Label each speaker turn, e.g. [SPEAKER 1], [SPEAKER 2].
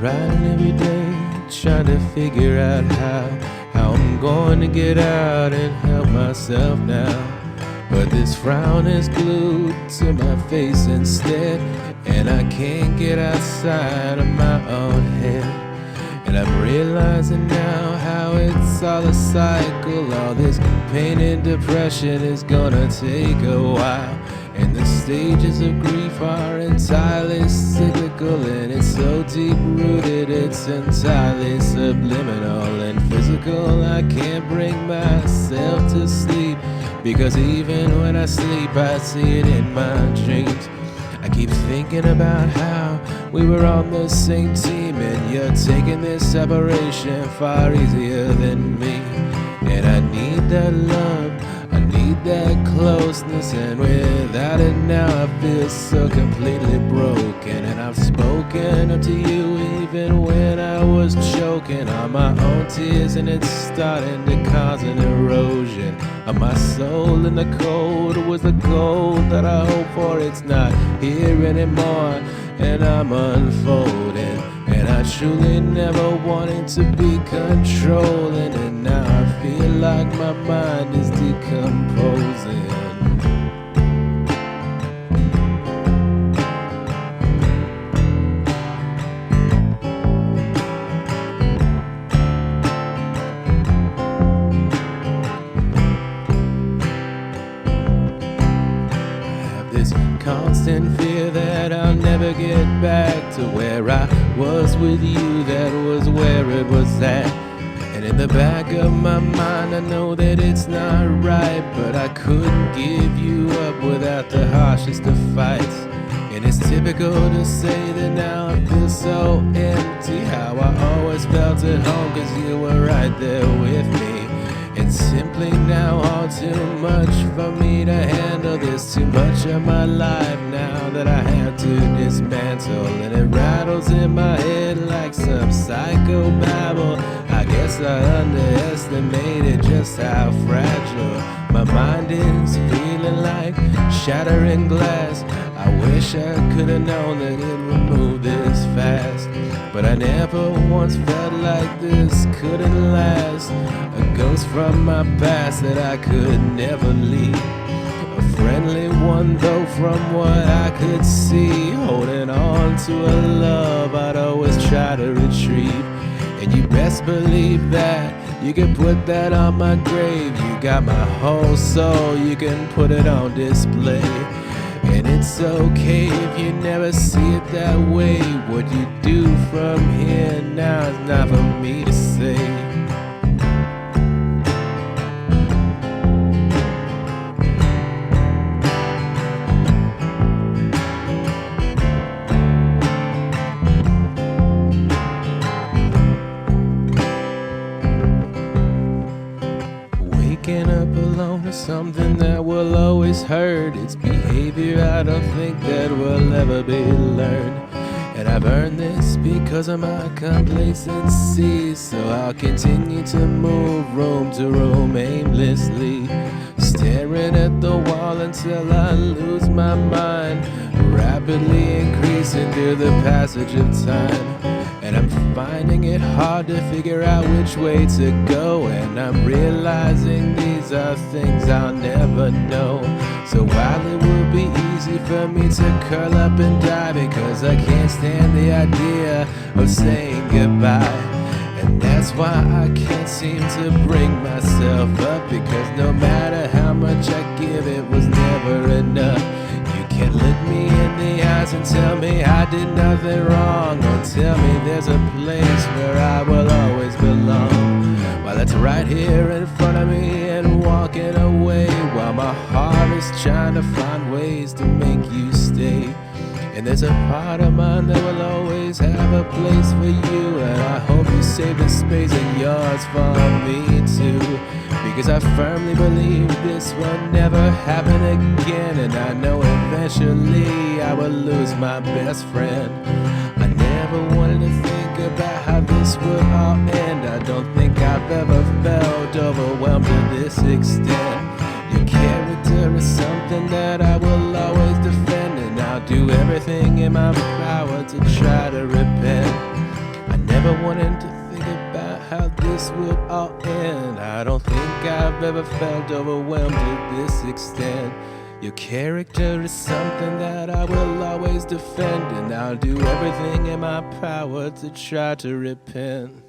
[SPEAKER 1] riding every day, trying to figure out how I'm going to get out and help myself now. But this frown is glued to my face instead, and I can't get outside of my own head. And I'm realizing now how it's all a cycle. All this pain and depression is gonna take a while, and the stages of grief are entirely cyclical, and it's so deep-rooted it's entirely subliminal and physical. I can't bring myself to sleep, because even when I sleep I see it in my dreams. I keep thinking about how we were on the same team, and you're taking this separation far easier than me. And I need that love, I need that closeness, and without it now I feel so completely broken. And I've spoken up to you even when I was choking on my own tears, and it's starting to cause an erosion of my soul. And the cold was the gold that I hoped for. It's not here anymore, and I'm unfolding. And I truly never wanted to be controlling, and now I feel like my mind is decomposing. This constant fear that I'll never get back to where I was with you, that was where it was at. And in the back of my mind I know that it's not right, but I couldn't give you up without the harshest of fights. And it's typical to say that now I feel so empty, how I always felt at home, cause you were right there with me. It's simply now all too much for me to handle. There's too much of my life now that I have to dismantle, and it rattles in my head like some psychobabble. I guess I underestimated just how fragile my mind is, feeling like shattering glass. I wish I could have known that it would move this fast, but I never once felt like this couldn't last. A ghost from my past that I could never leave, a friendly one though from what I could see, holding on to a love I'd always try to retrieve. And you best believe that you can put that on my grave. You got my whole soul, you can put it on display. And it's okay if you never see it that way. What you do from here now is not for me to say. Waking up alone is something that will always hurt. It's behavior I don't think that will ever be learned. And I've earned this because of my complacency, so I'll continue to move room to room aimlessly, staring at the wall until I lose my mind, rapidly increasing through the passage of time. And I'm finding it hard to figure out which way to go, and I'm realizing these are things I'll never know. So while it will be easy for me to curl up and die, because I can't stand the idea of saying goodbye, and that's why I can't seem to bring myself up, because no matter how much I give, it was never enough. You can't look me in the eyes and tell me I did nothing wrong, or tell me there's a place where I will always belong. While it's right here in front of me and walking away, while my heart is trying to find ways to make you stay. And there's a part of mine that will always have a place for you, and I hope you save the space in yours for me too, because I firmly believe this will never happen again. And I know eventually I will lose my best friend. I never wanted to think about how this would all end. I don't think I've ever felt overwhelmed to this extent. Your character is something that I will always defend, and I'll do everything in my power to try to repent. never wanting to think about how this would all end. I don't think I've ever felt overwhelmed to this extent. Your character is something that I will always defend, and I'll do everything in my power to try to repent.